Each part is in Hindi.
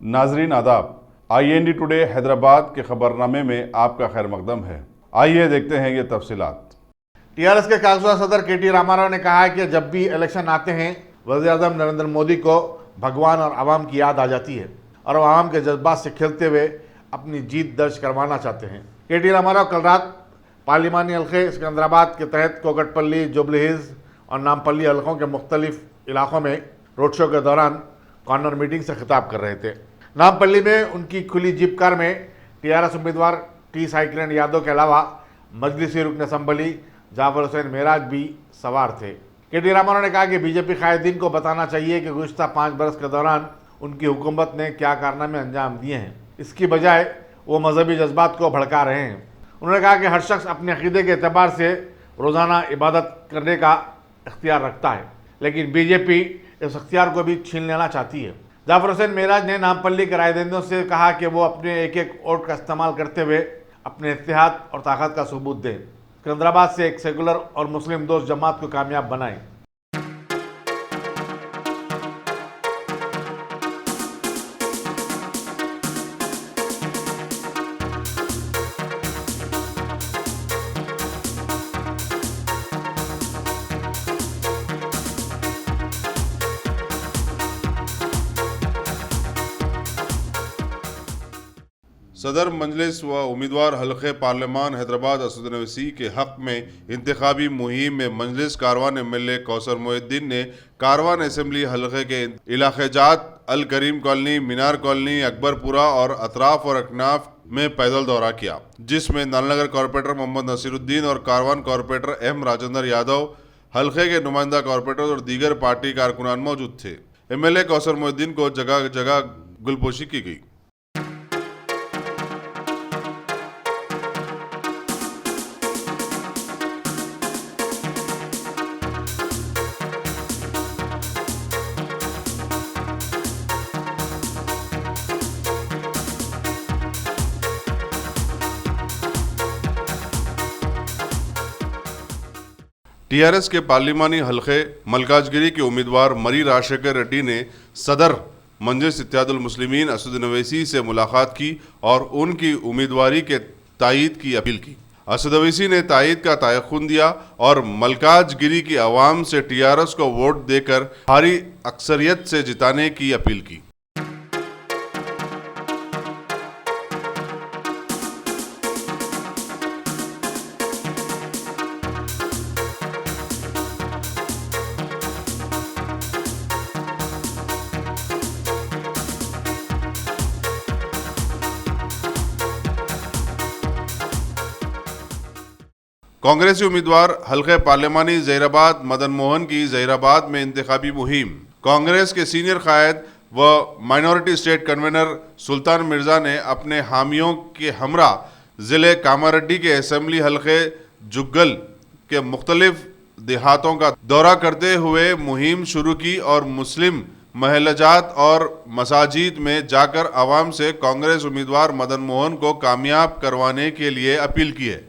नाजरीन आदाब, IND टुडे हैदराबाद के खबरनामे में आपका खैर मकदम है। आइए देखते हैं ये तफसीलात। टीआरएस के कागज़ी सदर KT रामाराव ने कहा है कि जब भी इलेक्शन आते हैं वज़ीर-ए-आज़म नरेंद्र मोदी को भगवान और आवाम की याद आ जाती है और आवाम के जज्बात से खेलते हुए अपनी जीत दर्ज करवाना चाहते हैं। KT रामाराव कल रात पार्लिमानी हल्के सिकंदराबाद के तहत कोकटपल्ली, जुबली हिल्स और नामपल्ली हल्कों के मुख्तलिफ इलाकों में रोड शो के दौरान कॉर्नर मीटिंग से खिताब कर रहे थे। नामपल्ली में उनकी खुली जीप कार में टीआरएस उम्मीदवार T साइकिल यादव के अलावा मजलिसी रुकन असम्बली जाफर हुसैन मेराज भी सवार थे। KT रामाराव ने कहा कि बीजेपी कायदीन को बताना चाहिए कि गुज़श्ता 5 बरस के दौरान उनकी हुकूमत ने क्या कारनामे अंजाम दिए हैं, इसकी बजाय वो मजहबी जज्बात को भड़का रहे हैं। उन्होंने कहा कि हर शख्स अपने अकीदे के एतबार से रोज़ाना इबादत करने का इख्तियार रखता है, लेकिन बीजेपी इस इख्तियार को भी छीन लेना चाहती है। जाफर हुसैन मेराज ने नामपल्ली के रायदहिंदों से कहा कि वो अपने एक एक वोट का इस्तेमाल करते हुए अपने इत्तेहाद और ताकत का सबूत दें, सिकंदराबाद से एक सेकुलर और मुस्लिम दोस्त जमात को कामयाब बनाएं। सदर मजलिस व उम्मीदवार हल्के पार्लिमान हैदराबाद असद नवसी के हक में इंतखाबी मुहिम में मजलिस कारवान MLA कौसर मोहिद्दीन ने कारवान असम्बली हल्के के इलाके जात अल करीम कॉलोनी, मीनार कॉलोनी, अकबरपुरा और अतराफ और अकनाफ में पैदल दौरा किया, जिसमें नालनगर कॉरपोरेटर मोहम्मद नसीरुद्दीन और कारवान कॉरपोरेटर M राजेंद्र यादव, हल्के के नुमाइंदा कॉरपोरेटर और दीगर पार्टी कारकुनान मौजूद थे। MLA कौसर मोहिद्दीन को जगह जगह गुलपोशी की गई। टीआरएस के पार्लिमानी हल्के मलकाजगिरी के उम्मीदवार मरी राजशेखर रेड्डी ने सदर मजलिस इत्तेहादुल मुस्लिमीन असद नवैसी से मुलाकात की और उनकी उम्मीदवारी के तायीद की अपील की। असद नवैसी ने तायीद का तयख्खुन दिया और मलकाजगिरी की आवाम से टीआरएस को वोट देकर भारी अक्सरियत से जिताने की अपील की। कांग्रेसी उम्मीदवार हल्के पार्लिमानी ज़हीराबाद मदन मोहन की ज़हीराबाद में इंतखाबी मुहिम। कांग्रेस के सीनियर कायद व माइनॉरिटी स्टेट कन्वेनर सुल्तान मिर्ज़ा ने अपने हामियों के हमरा ज़िले कामारेड्डी के असम्बली हल्के जुग्गल के मुख्तलिफ देहातों का दौरा करते हुए मुहिम शुरू की और मुस्लिम महलजात और मसाजिद में जाकर आवाम से कांग्रेस उम्मीदवार मदन मोहन को कामयाब करवाने के लिए अपील की है।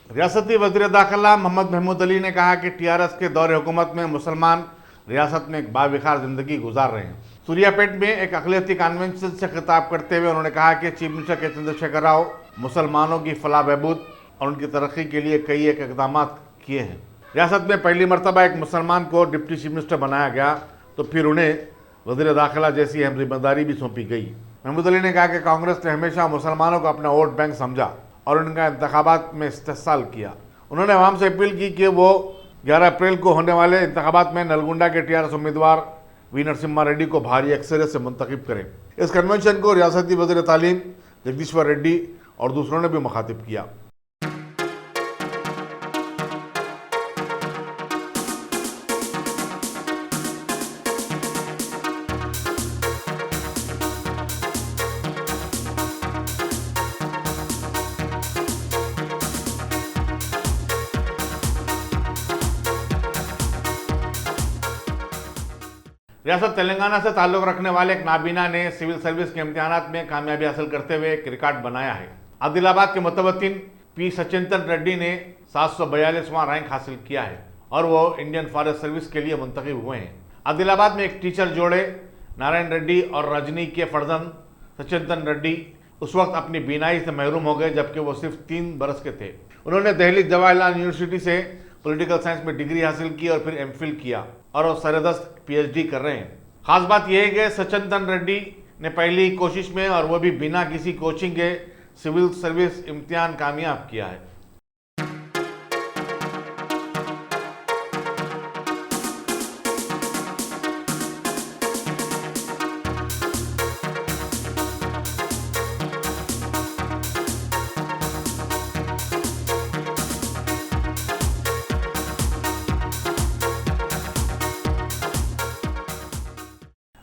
रियासती वज़ीर दाखिला मोहम्मद महमूद अली ने कहा कि टीआरएस के दौरे हुकूमत में मुसलमान रियासत में एक बाविखार जिंदगी गुजार रहे हैं। सूर्यापेट में एक अक़लियती कन्वेंशन से खिताब करते हुए उन्होंने कहा कि चीफ मिनिस्टर के चंद्रशेखर राव मुसलमानों की फलाह बहबूद और उनकी तरक्की के लिए कई एक इक़दाम किए हैं। रियासत में पहली मरतबा एक मुसलमान को डिप्टी चीफ मिनिस्टर बनाया गया तो फिर उन्हें वज़ीर दाखिला जैसी अहम जिम्मेदारी भी सौंपी गई। महमूद अली ने कहा कि कांग्रेस ने हमेशा मुसलमानों को अपना वोट बैंक समझा और उनका इंतखाबात में इस्तेहसाल किया। उन्होंने आवाम से अपील की कि वो 11 अप्रैल को होने वाले इंतखाबात में नलगुंडा के टीआरएस उम्मीदवार वी नरसिम्हा रेड्डी को भारी अक्सरियत से मुंतखब करें। इस कन्वेंशन को रियासती वज़ीर तालीम जगदीश्वर रेड्डी और दूसरों ने भी मुखातिब किया। रियासत तेलंगाना से ताल्लुक रखने वाले एक नाबीना ने सिविल सर्विस के इम्तिहानात में कामयाबी हासिल करते हुए एक रिकॉर्ड बनाया है। आदिलाबाद के मुतवत्तिन पी सचिंतन रेड्डी ने 742वां रैंक हासिल किया है और वो इंडियन फॉरेस्ट सर्विस के लिए मुंतखब हुए हैं। आदिलाबाद में एक टीचर जोड़े नारायण रेड्डी और रजनी के फर्जंद सचिंतन रेड्डी उस वक्त अपनी बीनाई से महरूम हो गए जबकि वो सिर्फ 3 बरस के थे। उन्होंने दिल्ली जवाहरलाल यूनिवर्सिटी से पॉलिटिकल साइंस में डिग्री हासिल की और फिर एमफिल किया और वो सरदस्त पीएचडी कर रहे हैं। खास बात यह है कि सचिंतन रेड्डी ने पहली कोशिश में और वो भी बिना किसी कोचिंग के सिविल सर्विस इम्तिहान कामयाब किया है।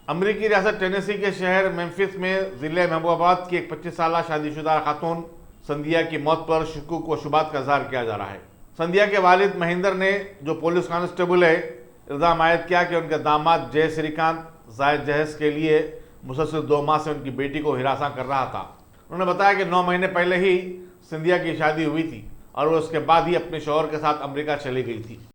अमेरिकी रियासत टेनेसी के शहर मेम्फिस में जिले महबूबाबाद की एक 25 साल शादीशुदा खातून संध्या की मौत पर शुकूक व शुबात का इजहार किया जा रहा है। संध्या के वालिद महेंद्र ने, जो पुलिस कांस्टेबल है, इल्जाम आयद किया कि उनके दामाद जय श्रीकांत जायद जहेज के लिए मुसलसल 2 माह से उनकी बेटी को हिरासा कर रहा था। उन्होंने बताया कि 9 महीने पहले ही संध्या की शादी हुई थी और वो उसके बाद ही अपने शौहर के साथ अमेरिका चली गई थी।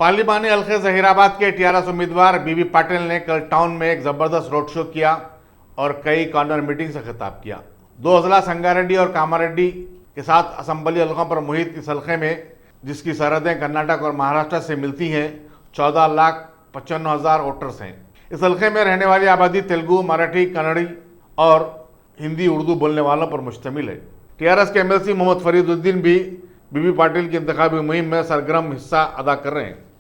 पार्लिमानी हल्के जहीराबाद के टीआरएस उम्मीदवार बीबी पाटिल ने कल टाउन में एक जबरदस्त रोड शो किया और कई कॉर्नर मीटिंग से खिताब किया। 2 अजला संगारेड्डी और कामारेड्डी के साथ असम्बली हल्कों पर मुहित इस हल्के में, जिसकी सरहदें कर्नाटक और महाराष्ट्र से मिलती हैं, 14,95,000 वोटर्स हैं। इस हल्के में रहने वाली आबादी तेलुगु, मराठी, कन्नड़ी और हिंदी उर्दू बोलने वालों पर मुश्तमिल है। टीआरएस के एमएलसी मोहम्मद फरीदुद्दीन भी बीबी पाटिल की इंतखाबी मुहिम में सरगर्म हिस्सा अदा कर रहे हैं।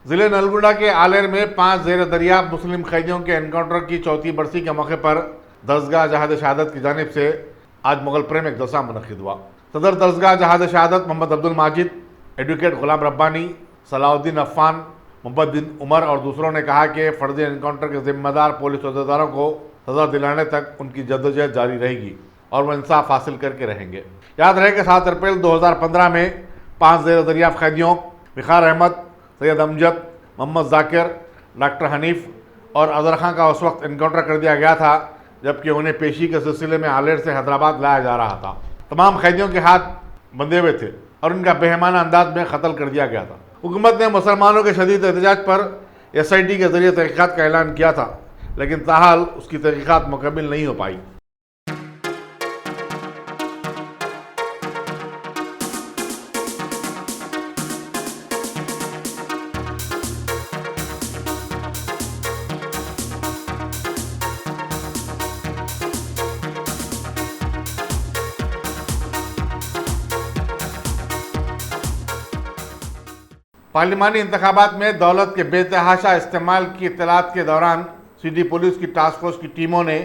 जिले नलगुंडा के आलेर में 5 जेर दरियाफ्त मुस्लिम कैदियों के एनकाउंटर की 4वीं बरसी के मौके पर दरसगाह जहाद शहादत की जानिब से आज मुगलपुर में एक जलसा मुनक्किद हुआ। सदर दरसगाह जहाद शहादत मोहम्मद अब्दुल माजिद, एडवोकेट गुलाम रब्बानी, सलाउद्दीन अफ़ान, मोहम्मद बिन उमर और दूसरों ने कहा कि फर्जी एनकाउंटर के जिम्मेदार पुलिस अहदेदारों को सजा दिलाने तक उनकी जद्दोजहद जारी रहेगी और वह इंसाफ हासिल करके रहेंगे। याद रहे कि 7 अप्रैल 2015 में 5 जेर दरियाफ्त कैदियों विखार अहमद, सैयद अमजद, मोहम्मद जाकिर, डॉक्टर हनीफ और अजहर खां का उस वक्त इनकाउंटर कर दिया गया था, जबकि उन्हें पेशी के सिलसिले में आलेर से हैदराबाद लाया जा रहा था। तमाम कैदियों के हाथ बंधे हुए थे और उनका बेहमाना अंदाज में कत्ल कर दिया गया था। हुकूमत ने मुसलमानों के शदीद एहतजाज पर SIT के जरिए तहकीकात का ऐलान किया था, लेकिन ताहाल उसकी तहकीकात मुकम्मल नहीं हो पाई। पार्लिमानी इंतखाबात में दौलत के बेतहाशा इस्तेमाल की इत्तलात के दौरान सिटी पुलिस की टास्क फोर्स की टीमों ने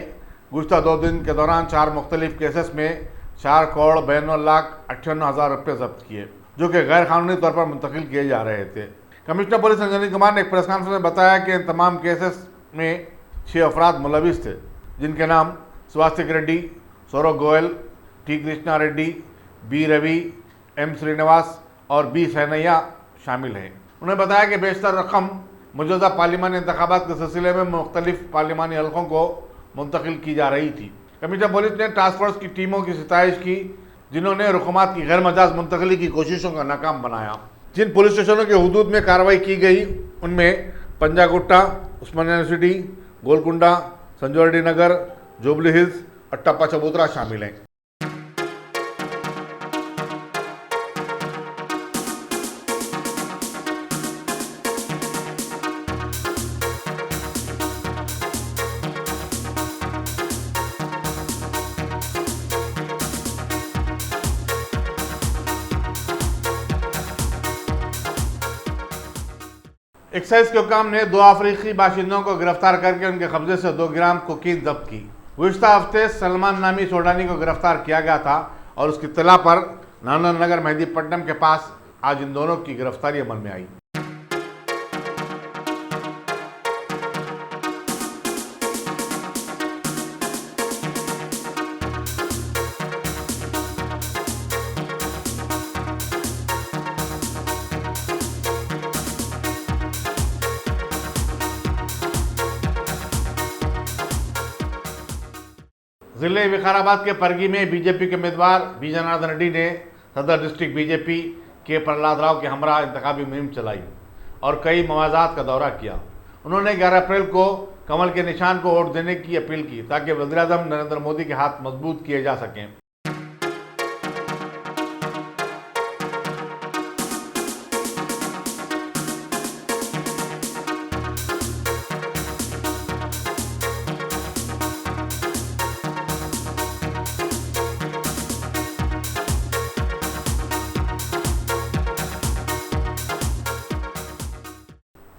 गुज़श्ता 2 दिन के दौरान 4 मुख्तलिफ केसेस में 4,92,58,000 रुपये जब्त किए, जो कि गैर कानूनी तौर पर मुंतकिल किए जा रहे थे। कमिश्नर पुलिस अंजनी कुमार ने एक प्रेस कॉन्फ्रेंस में बताया कि इन तमाम केसेस में 6 अफराद मुलविस थे, जिनके नाम Swastik Reddy, Saurabh Goyal, T Krishna Reddy, B Ravi, M Srinivas और B सैनैया शामिल हैं। उन्होंने बताया कि बेशतर रकम मौजूदा पार्लिमानी इंतखाबात के सिलसिले में मुख्तलिफ पार्लिमानी हल्कों को मुंतकिल की जा रही थी। कमिश्नर पुलिस ने टास्क फोर्स की टीमों की सिताइश की, जिन्होंने रुकूमात की गैर मजाज मुंतकली की कोशिशों का नाकाम बनाया। जिन पुलिस स्टेशनों के हुदूद में कार्रवाई की गई उनमें पंजागुट्टा, उस्मानिया यूनिवर्सिटी, गोलकुंडा, संजोरेड्डी नगर, जुबली हिल्स और टप्पा चबूतरा शामिल हैं। एक्साइज के हुकाम ने 2 अफ्रीकी बाशिंदों को गिरफ्तार करके उनके कब्जे से 2 ग्राम कोकीन जब्त की। गुज़िश्ता हफ्ते सलमान नामी सूडानी को गिरफ्तार किया गया था और उसकी इत्तला पर नानानगर मेहदीपट्टनम के पास आज इन दोनों की गिरफ्तारी अमल में आई। जिले विकाराबाद के परगी में बीजेपी के उम्मीदवार बी जनार्दन रेड्डी ने सदर डिस्ट्रिक्ट बीजेपी के प्रहलाद राव के हमरा इंतखाबी मुहिम चलाई और कई मवाजात का दौरा किया। उन्होंने 11 अप्रैल को कमल के निशान को वोट देने की अपील की ताकि वज़ीर-ए-आज़म नरेंद्र मोदी के हाथ मजबूत किए जा सकें।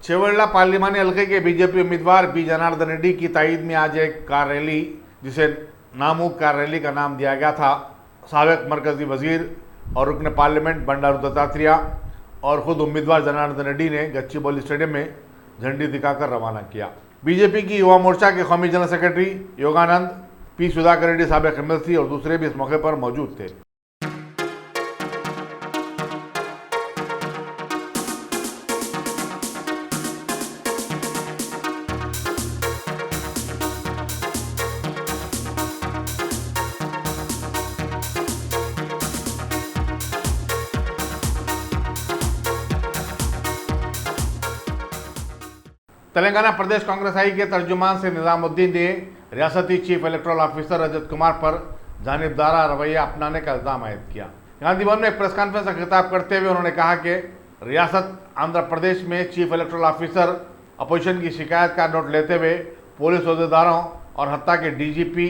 छेवड़ला पार्लिमानी हल्के के बीजेपी उम्मीदवार बी जनार्दन रेड्डी की ताईद में आज एक कार रैली, जिसे नामूक कार रैली का नाम दिया गया था, साबिक मरकजी वजीर और रुकन पार्लियामेंट बंडारू दत्तात्रेय और खुद उम्मीदवार जनार्दन रेड्डी ने गच्चीबौली स्टेडियम में झंडी दिखाकर रवाना किया। बीजेपी की युवा मोर्चा के कौमी general secretary Yogananda, P Sudhakar Reddy साबिक एमएलसी और दूसरे भी इस मौके पर मौजूद थे। तेलंगाना प्रदेश कांग्रेस आई के तर्जुमान से निजामुद्दीन ने रियासती chief electoral officer Rajat Kumar पर जानिबदारा रवैया अपनाने का इल्जाम आयद किया। गांधी भवन में एक प्रेस कॉन्फ्रेंस से खिताब करते हुए उन्होंने कहा कि रियासत आंध्र प्रदेश में चीफ इलेक्टोरल ऑफिसर अपोजिशन की शिकायत का नोट लेते हुए पुलिस अहदेदारों और हत्या के डीजीपी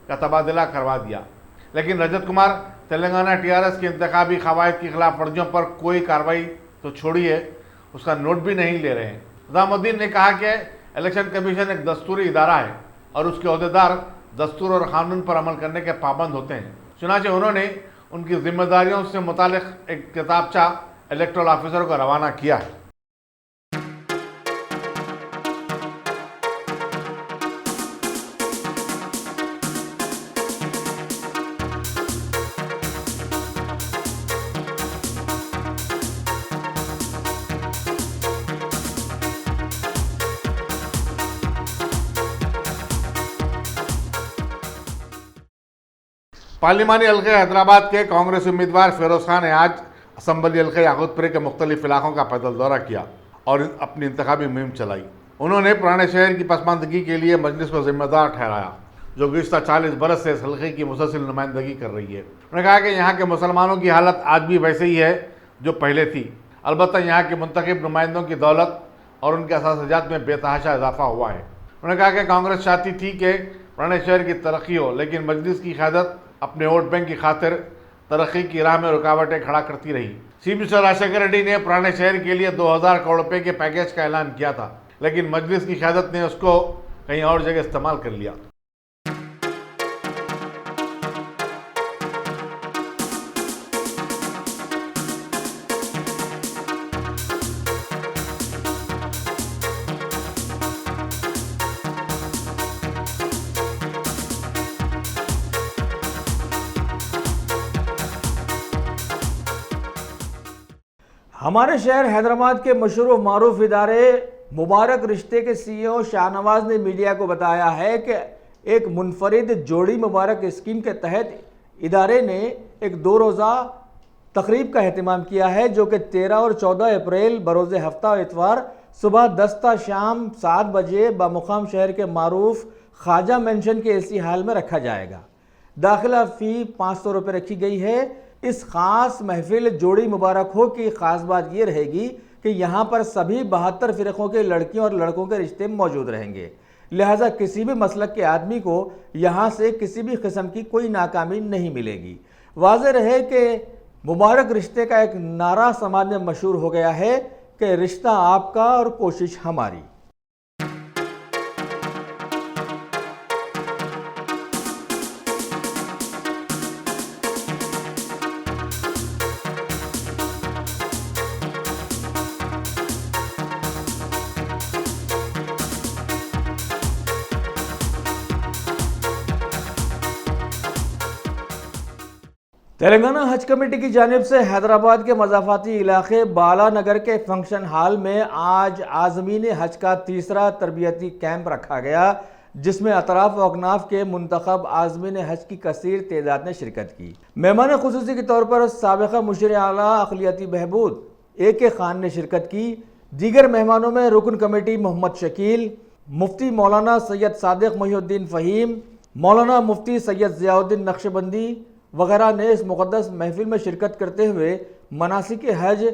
का तबादला करवा दिया, लेकिन रजत कुमार तेलंगाना टीआरएस के इंतखाबी कवायद की खिलाफ वर्जियों पर कोई कार्रवाई तो छोड़िए उसका नोट भी नहीं ले रहे हैं। निजामुद्दीन ने कहा कि इलेक्शन कमीशन एक दस्तूरी इदारा है और उसके अहदेदार दस्तूर और कानून पर अमल करने के पाबंद होते हैं। चुनाचे उन्होंने उनकी जिम्मेदारियों से मुतालिक एक किताबचा इलेक्टोरल ऑफिसर को रवाना किया है। पार्लिमानी हल्के हैदराबाद के कांग्रेस उम्मीदवार फिरोज खान ने आज असम्बली हल्के याकूतपुर के मुख्तलिफ इलाकों का पैदल दौरा किया और अपनी इंतखाबी मुहिम चलाई। उन्होंने पुराने शहर की पसमानदगी के लिए मजलिस को जिम्मेदार ठहराया, जो गुज़िश्ता 40 बरस से इस हल्के की मुसलसिल नुमाइंदगी कर रही है। उन्होंने कहा कि यहाँ के मुसलमानों की हालत आज भी वैसे ही है जो पहले थी, अलबत्ता यहाँ के मुंतखब नुमाइंदों की दौलत और उनके असासजात में बेतहाशा इजाफा हुआ है। उन्होंने कहा कि कांग्रेस चाहती थी कि पुराने शहर की तरक्की हो, लेकिन मजलिस की क़यादत अपने वोट बैंक की खातिर तरक्की की राह में रुकावटें खड़ा करती रही। चीफ मिनिस्टर राजशेखर रेड्डी ने पुराने शहर के लिए 2000 करोड़ रुपए के पैकेज का ऐलान किया था, लेकिन मजलिस की क़यादत ने उसको कहीं और जगह इस्तेमाल कर लिया। हमारे शहर हैदराबाद के मशहूर मारूफ इदारे मुबारक रिश्ते के सीईओ शाहनवाज ने मीडिया को बताया है कि एक मुनफरिद जोड़ी मुबारक स्कीम के तहत इदारे ने एक 2 रोज़ा तकरीब का अहतमाम किया है, जो कि 13 और 14 अप्रैल बरोज़ हफ्ता इतवार सुबह 10 ता शाम 7 बजे बमुकाम शहर के मारूफ ख्वाजा मेंशन के एसी हाल में रखा जाएगा। दाखिला फ़ी 500 रुपये रखी गई है। इस ख़ास महफिल जोड़ी मुबारक हो की ख़ास बात ये रहेगी कि यहाँ पर सभी 72 फ़िरक़ों के लड़कियों और लड़कों के रिश्ते मौजूद रहेंगे, लिहाजा किसी भी मसलक के आदमी को यहाँ से किसी भी किस्म की कोई नाकामी नहीं मिलेगी। वाज़ेह रहे कि मुबारक रिश्ते का एक नारा समाज में मशहूर हो गया है कि रिश्ता आपका और कोशिश हमारी। तेलंगाना हज कमेटी की जानिब से हैदराबाद के मज़ाफ़ाती इलाके बाला नगर के फंक्शन हॉल में आज आज़मीन हज का तीसरा तरबियती कैंप रखा गया, जिसमें अतराफ व अकनाफ के मुंतखब आज़मीन हज की कसीर तादाद ने शिरकत की। मेहमान खुसूसी के तौर पर साबिक़ा मुशीर आला अक़लियती बहबूद AK खान ने शिरकत की। दीगर मेहमानों में रुकन कमेटी मोहम्मद शकील, मुफ्ती मौलाना सैयद सादिक मोहिउद्दीन फ़हीम, मौलाना मुफ्ती सैयद ज़ियाउद्दीन नक्शबंदी वगैरह ने इस मुक़द्दस महफिल में शिरकत करते हुए मनासिक हज,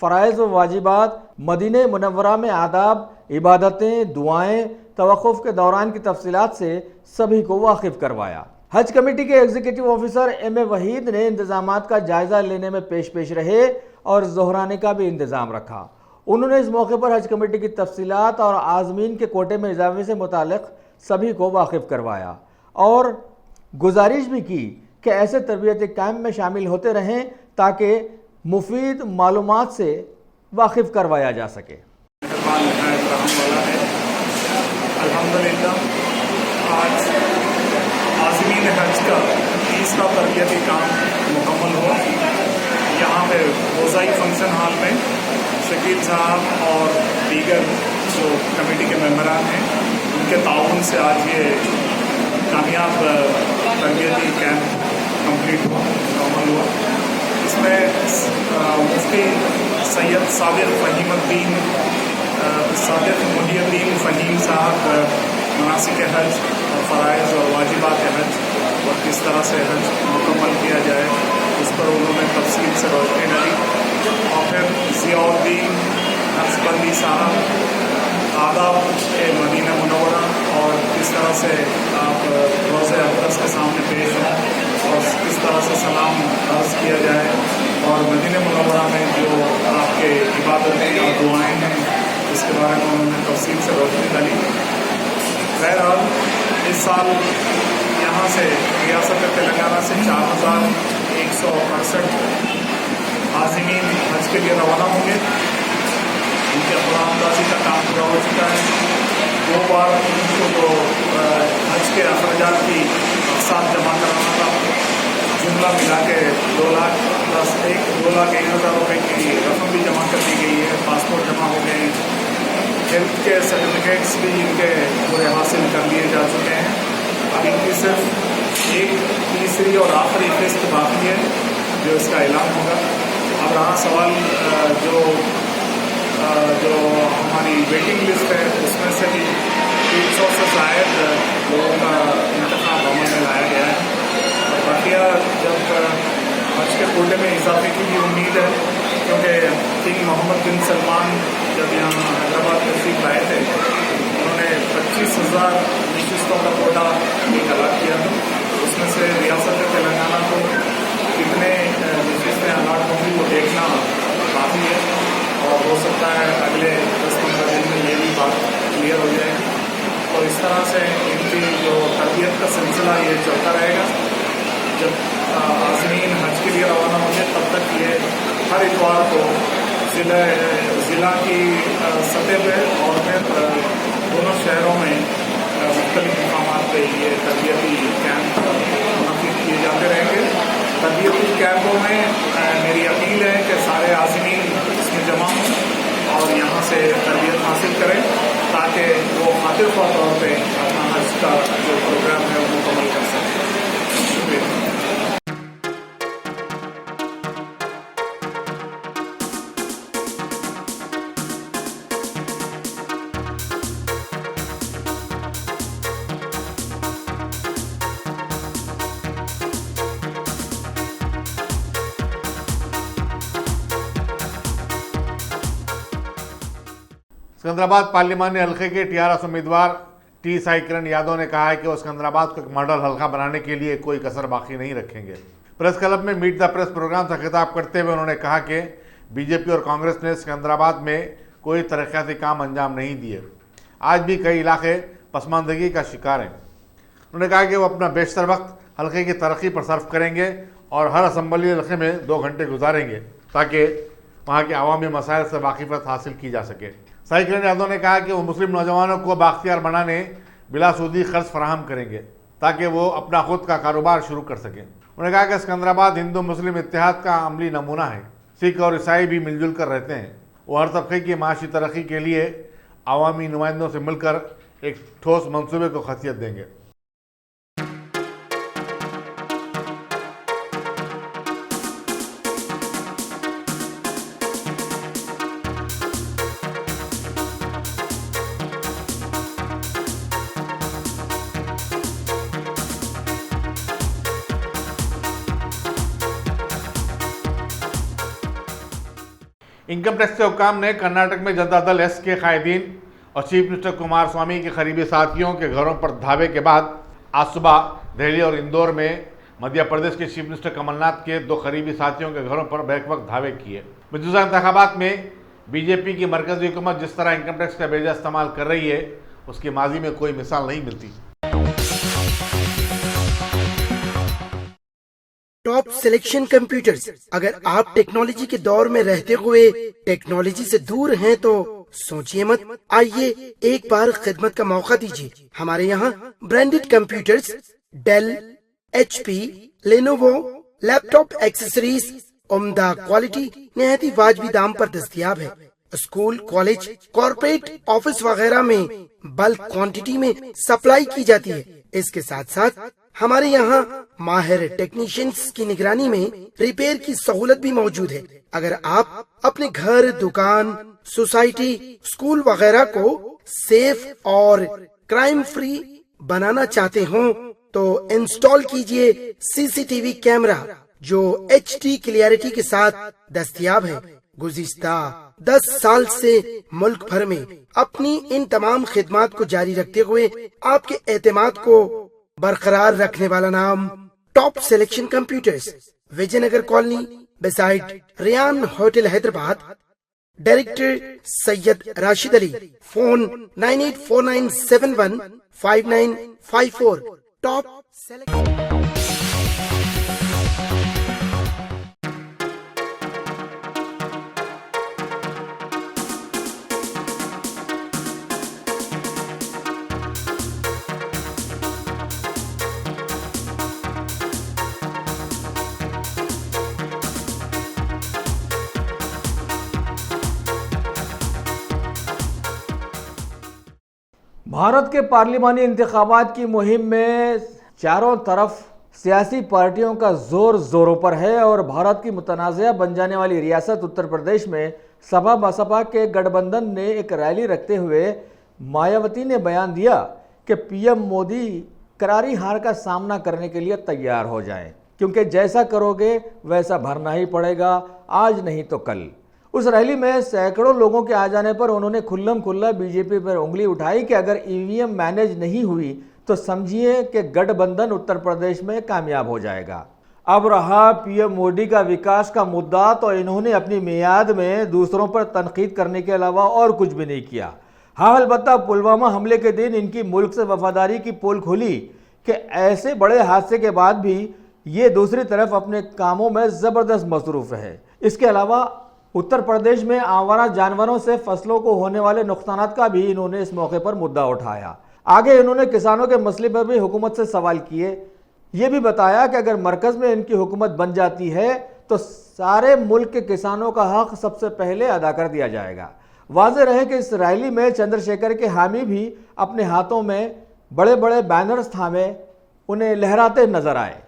फ़राइज़ व वाजिबात, मदीने मुनव्वरा में आदाब, इबादतें, दुआएं, तवक़्क़ुफ़ के दौरान की तफसीलात से सभी को वाकिफ़ करवाया। हज कमेटी के एग्जीक्यूटिव ऑफिसर M.A. वहीद ने इंतज़ामात का जायज़ा लेने में पेश रहे और ज़ोहराने का भी इंतज़ाम रखा। उन्होंने इस मौके पर हज कमेटी की तफसीलात और आज़मीन के कोटे में इजाफ़े से मुतालिक सभी को वाकिफ़ करवाया और गुजारिश भी की कि ऐसे तरबियती कैंप में शामिल होते रहें ताकि मुफीद मालूमात से वाकिफ़ करवाया जा सके। अल्हम्दुलिल्लाह आज आज़मीन हज का तीसरा तरबियती काम मुकम्मल हुआ। यहाँ पे रोज़ाई फंक्शन हॉल में शकील साहब और दीगर जो कमेटी के मेंबरान हैं उनके ताउन से आज ये कामयाब तरबियती कैंप कंप्लीट हुआ, मुकम्मल हुआ। इसमें मुफ्ती सैयद सादिक मोहिउद्दीन फ़हीम साहब मनासिक हज और फ़राइज़ और वाजिबात हज और किस तरह से हज मुकम्मल किया जाए उस पर उन्होंने तफसील से रोशनी डाली। और फिर ज़ियाउद्दीन नक्शबंदी साहब आदाब मदीना मुनव्वरा और किस तरह से आप रोज़े अक़दस के सामने पेश हों और किस तरह से सलाम अर्ज़ किया जाए और मदीना मुनव्वरा में जो आपके इबादतें और दुआएं हैं इसके बारे में उन्होंने तफसील से रोशनी डाली। बहरहाल इस साल यहाँ से रियासत तेलंगाना से 4168 आज़मीन हज के लिए रवाना होंगे। उनके अमदाजी का काम पूरा हो चुका है। 2 बार उनको तो हज के अखराजात की साथ जमा कराना था। जुमला मिला के 2,01,000 रुपये की रकम भी जमा कर दी गई है। पासपोर्ट जमा हो गए हैं। हेल्थ के सर्टिफिकेट्स भी इनके पूरे हासिल कर लिए जा चुके हैं। अब इनकी सिर्फ एक तीसरी और आखिरी किस्त बाकी है जो इसका ऐलान होगा। अब रहा सवाल जो हमारी वेटिंग लिस्ट है उसमें से भी 300 से ज़ायद लोगों का इंतखाब अमल में लाया गया है। और बाकिया जब हज के कोटे में इजाफे की भी उम्मीद है क्योंकि किंग मोहम्मद बिन सलमान जब यहाँ हैदराबाद तशरीफ लाए थे उन्होंने 25,000 नशिस्तों का कोटा एक अलग किया था। उसमें से रियासत तेलंगाना को कितने नशिस्तें अलाट होंगी वो देखना बाकी है और हो सकता है अगले 10-15 दिन में ये भी बात क्लियर हो जाएगी। और इस तरह से इनकी जो तरबियत का सिलसिला ये चलता रहेगा। जब आज़मीन हज के लिए रवाना होंगे तब तक ये हर इतवार को ज़िला की सतह पर और फिर दोनों शहरों में मुख्तलिफ मकामात पर ये तरबियती कैंप मुनक़िद किए जाते रहेंगे। तरबियती कैंपों में मेरी अपील है कि सारे आज़मीन इसमें जमा हों और यहाँ से तरबियत हासिल करें ताकि वो खातिर ख्वाह तौर पर अपना हज का जो प्रोग्राम है वो मुकम्मल कर सकें। शुक्रिया। सिकंदराबाद पार्लिमानी हल्के के TRS उम्मीदवार टी साई किरण यादव ने कहा है कि वो सिकंदराबाद को एक मॉडल हल्का बनाने के लिए कोई कसर बाकी नहीं रखेंगे। प्रेस क्लब में मीट द प्रेस प्रोग्राम से खिताब करते हुए उन्होंने कहा कि बीजेपी और कांग्रेस ने सिकंदराबाद में कोई तरक्याती काम अंजाम नहीं दिए। आज भी कई इलाके पसमानदगी का शिकार हैं। उन्होंने कहा कि वो अपना बेशतर वक्त हल्के की तरक्की पर सर्फ करेंगे और हर असम्बली हल्के में 2 घंटे गुजारेंगे ताकि वहाँ के अवामी मसाइल से वाकिफत हासिल की जा सके। साई किरण यादव ने कहा कि वो मुस्लिम नौजवानों को बाख्तियार बनाने बिलासूदी खर्च फराहम करेंगे ताकि वो अपना खुद का कारोबार शुरू कर सकें। उन्होंने कहा कि सिकंदराबाद हिंदू मुस्लिम इत्तेहाद का अमली नमूना है। सिख और ईसाई भी मिलजुल कर रहते हैं। वो हर तबके की माशी तरक्की के लिए अवामी नुमाइंदों से मिलकर एक ठोस मंसूबे को खसियत देंगे। इनकम टैक्स के हुक्काम ने कर्नाटक में जनता दल एस के कायदीन और चीफ मिनिस्टर कुमार स्वामी के करीबी साथियों के घरों पर धावे के बाद आज सुबह दिल्ली और इंदौर में मध्य प्रदेश के चीफ मिनिस्टर कमलनाथ के 2 करीबी साथियों के घरों पर बैक वक्त धावे किए। मौजूदा इंतखाबात में बीजेपी की मरकजी हुकूमत जिस तरह इनकम टैक्स का बेजा इस्तेमाल कर रही है उसकी माजी में कोई मिसाल नहीं मिलती। Top selection computers. अगर आप टेक्नोलॉजी के दौर में रहते हुए टेक्नोलॉजी से दूर हैं तो सोचिए मत, आइए एक बार खिदमत का मौका दीजिए। हमारे यहाँ branded computers Dell, HP, Lenovo, laptop accessories उम्दा क्वालिटी निहायत ही वाजबी दाम पर दस्तयाब है। स्कूल, कॉलेज, कॉर्पोरेट, ऑफिस वगैरह में बल्क क्वांटिटी में सप्लाई की जाती है। इसके साथ साथ हमारे यहाँ माहिर टेक्नीशियंस की निगरानी में रिपेयर की सहूलत भी मौजूद है। अगर आप अपने घर, दुकान, सोसाइटी, स्कूल वगैरह को सेफ और क्राइम फ्री बनाना चाहते हो तो इंस्टॉल कीजिए CCTV कैमरा जो HD क्लियरिटी के साथ दस्तयाब है। गुज़िश्ता 10 साल से मुल्क भर में अपनी इन तमाम खिदमात को जारी रखते हुए आपके एतमाद को बरकरार रखने वाला नाम top selection computers, Vijayanagar colony beside Riyan hotel Hyderabad. Director Syed Rashid Ali. Phone 9849715954। Top selection. Bharat के पार्लिमानी इंतखाबात की मुहिम में चारों तरफ सियासी पार्टियों का जोर जोरों पर है और भारत की मुतनाज़ा बन जाने वाली रियासत उत्तर प्रदेश में सपा बसपा के गठबंधन ने एक रैली रखते हुए मायावती ने बयान दिया कि PM मोदी करारी हार का सामना करने के लिए तैयार हो जाएं, क्योंकि जैसा करोगे वैसा भरना ही पड़ेगा, आज नहीं तो कल। उस रैली में सैकड़ों लोगों के आ जाने पर उन्होंने खुल्लम खुल्ला बीजेपी पर उंगली उठाई कि अगर EVM मैनेज नहीं हुई तो समझिए कि गठबंधन उत्तर प्रदेश में कामयाब हो जाएगा। अब रहा PM मोदी का विकास का मुद्दा तो इन्होंने अपनी मियाद में दूसरों पर तनकीद करने के अलावा और कुछ भी नहीं किया। हाँ, अलबत्ता पुलवामा हमले के दिन इनकी मुल्क से वफादारी की पोल खुली कि ऐसे बड़े हादसे के बाद भी ये दूसरी तरफ अपने कामों में ज़बरदस्त मसरूफ़ रहे। इसके अलावा उत्तर प्रदेश में आवारा जानवरों से फसलों को होने वाले नुकसानात का भी इन्होंने इस मौके पर मुद्दा उठाया। आगे इन्होंने किसानों के मसले पर भी हुकूमत से सवाल किए। ये भी बताया कि अगर मरकज़ में इनकी हुकूमत बन जाती है तो सारे मुल्क के किसानों का हक सबसे पहले अदा कर दिया जाएगा। वाज़ेह रहे कि इस रैली में चंद्रशेखर के हामी भी अपने हाथों में बड़े बड़े बैनर्स थामे उन्हें लहराते नजर आए।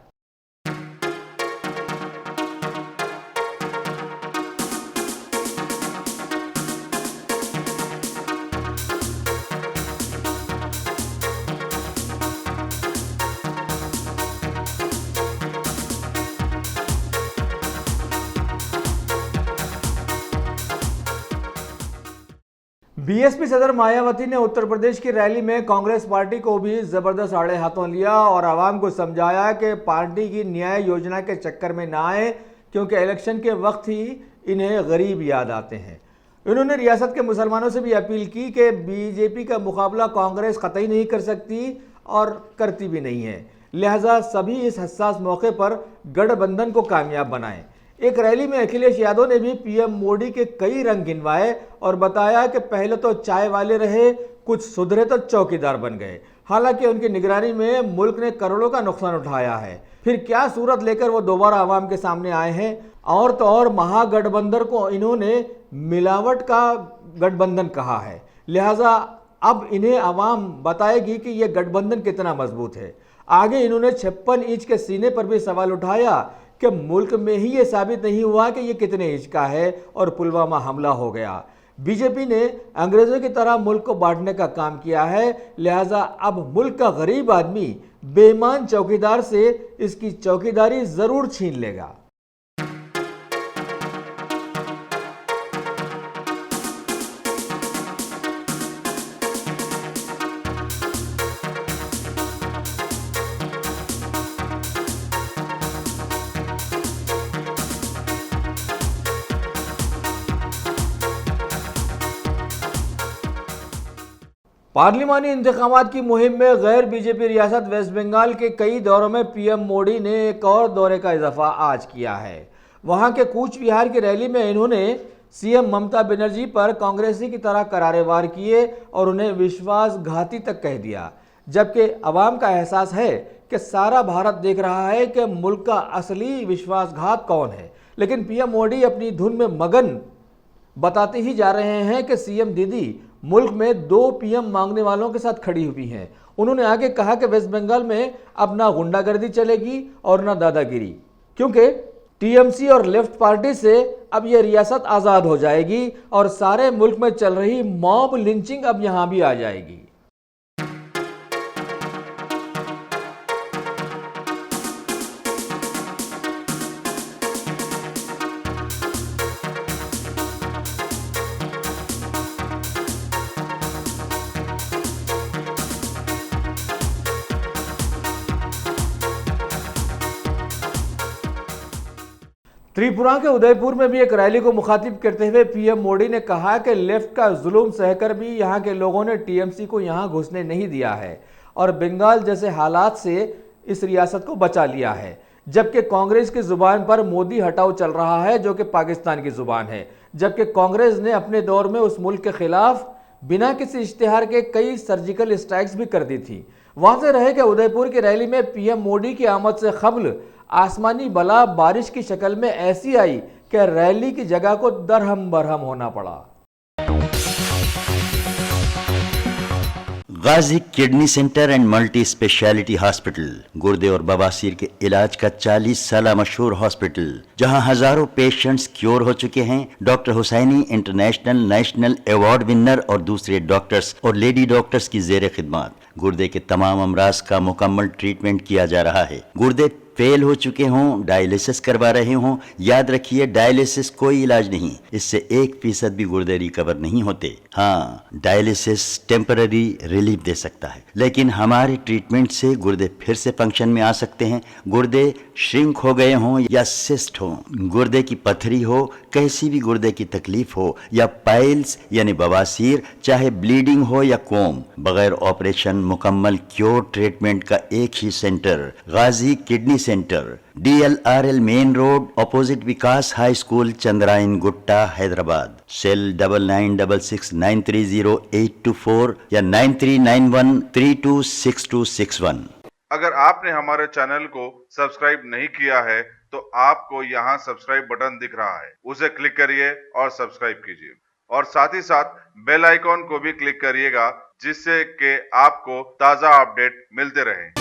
बीएसपी सदर मायावती ने उत्तर प्रदेश की रैली में कांग्रेस पार्टी को भी जबरदस्त आड़े हाथों लिया और आवाम को समझाया कि पार्टी की न्याय योजना के चक्कर में ना आए, क्योंकि इलेक्शन के वक्त ही इन्हें गरीब याद आते हैं। इन्होंने रियासत के मुसलमानों से भी अपील की कि बीजेपी का मुकाबला कांग्रेस कतई नहीं कर सकती और करती भी नहीं है, लिहाजा सभी इस हसास मौके पर गठबंधन को कामयाब बनाएं। एक रैली में अखिलेश यादव ने भी पीएम मोदी के कई रंग गिनवाए और बताया कि पहले तो चाय वाले रहे, कुछ सुधरे तो चौकीदार बन गए। हालांकि उनकी निगरानी में मुल्क ने करोड़ों का नुकसान उठाया है। फिर क्या सूरत लेकर वो दोबारा आवाम के सामने आए हैं? और तो और महागठबंधन को इन्होंने मिलावट का गठबंधन कहा है, लिहाजा अब इन्हें आवाम बताएगी कि यह गठबंधन कितना मजबूत है। आगे इन्होंने 56 इंच के सीने पर भी सवाल उठाया कि मुल्क में ही ये साबित नहीं हुआ कि ये कितने इंच का है और पुलवामा हमला हो गया। बीजेपी ने अंग्रेजों की तरह मुल्क को बांटने का काम किया है, लिहाजा अब मुल्क का गरीब आदमी बेईमान चौकीदार से इसकी चौकीदारी जरूर छीन लेगा। पार्लिमानी इंतखामात की मुहिम में गैर बीजेपी रियासत वेस्ट बंगाल के कई दौरों में पीएम मोदी ने एक और दौरे का इजाफा आज किया है। वहां के कूच बिहार की रैली में इन्होंने सीएम ममता बनर्जी पर कांग्रेसी की तरह करारे वार किए और उन्हें विश्वासघाती तक कह दिया, जबकि अवाम का एहसास है कि सारा भारत देख रहा है कि मुल्क का असली विश्वासघात कौन है। लेकिन पीएम मोदी अपनी धुन में मगन बताते ही जा रहे हैं कि सीएम दीदी मुल्क में 2 पीएम मांगने वालों के साथ खड़ी हुई हैं। उन्होंने आगे कहा कि वेस्ट बंगाल में अब ना गुंडागर्दी चलेगी और ना दादागिरी, क्योंकि टीएमसी और लेफ्ट पार्टी से अब यह रियासत आज़ाद हो जाएगी और सारे मुल्क में चल रही मॉब लिंचिंग अब यहां भी आ जाएगी। त्रिपुरा के उदयपुर में भी एक रैली को मुखातिब करते हुए पीएम मोदी ने कहा कि लेफ्ट का जुल्म सहकर भी यहां के लोगों ने टीएमसी को यहां घुसने नहीं दिया है और बंगाल जैसे हालात से इस रियासत को बचा लिया है, जबकि कांग्रेस की जुबान पर मोदी हटाओ चल रहा है जो कि पाकिस्तान की जुबान है। जबकि कांग्रेस ने अपने दौर में उस मुल्क के खिलाफ बिना किसी इश्तिहार के कई सर्जिकल स्ट्राइक्स भी कर दी थी। वाज़ेह रहे कि उदयपुर की रैली में पीएम मोदी की आमद से कब्ल आसमानी बला बारिश की शक्ल में ऐसी आई कि रैली की जगह को दरहम बरहम होना पड़ा। Ghazi kidney centre and multi speciality hospital गुर्दे और बवासीर के इलाज का 40 साल मशहूर हॉस्पिटल, जहां हजारों पेशेंट्स क्योर हो चुके हैं। Doctor Husaini international national award winner और दूसरे डॉक्टर्स और लेडी डॉक्टर्स की जेर खिदमत गुर्दे के तमाम अमराज का मुकम्मल ट्रीटमेंट किया जा रहा है। गुर्दे फेल हो चुके हों, डायलिसिस करवा रहे हों, याद रखिए डायलिसिस कोई इलाज नहीं, इससे 1% भी गुर्दे रिकवर नहीं होते। हाँ, डायलिसिस टेम्पररी रिलीफ दे सकता है, लेकिन हमारे ट्रीटमेंट से गुर्दे फिर से फंक्शन में आ सकते हैं। गुर्दे श्रिंक हो गए हों या सिस्ट हो, गुर्दे की पथरी हो, कैसी भी गुर्दे की तकलीफ हो या पाइल्स यानी बवासीर, चाहे ब्लीडिंग हो या कोम, बगैर ऑपरेशन मुकम्मल क्योर ट्रीटमेंट का एक ही centre, Ghazi kidney centre, DLRL main road opposite Vikas high school, Chandrayan Gutta, Hyderabad. Cell 9966930824 या 9391326261। अगर आपने हमारे चैनल को सब्सक्राइब नहीं किया है तो आपको यहाँ सब्सक्राइब बटन दिख रहा है, उसे क्लिक करिए और सब्सक्राइब कीजिए और साथ ही साथ बेल आइकॉन को भी क्लिक करिएगा, जिससे कि आपको ताज़ा अपडेट मिलते रहें।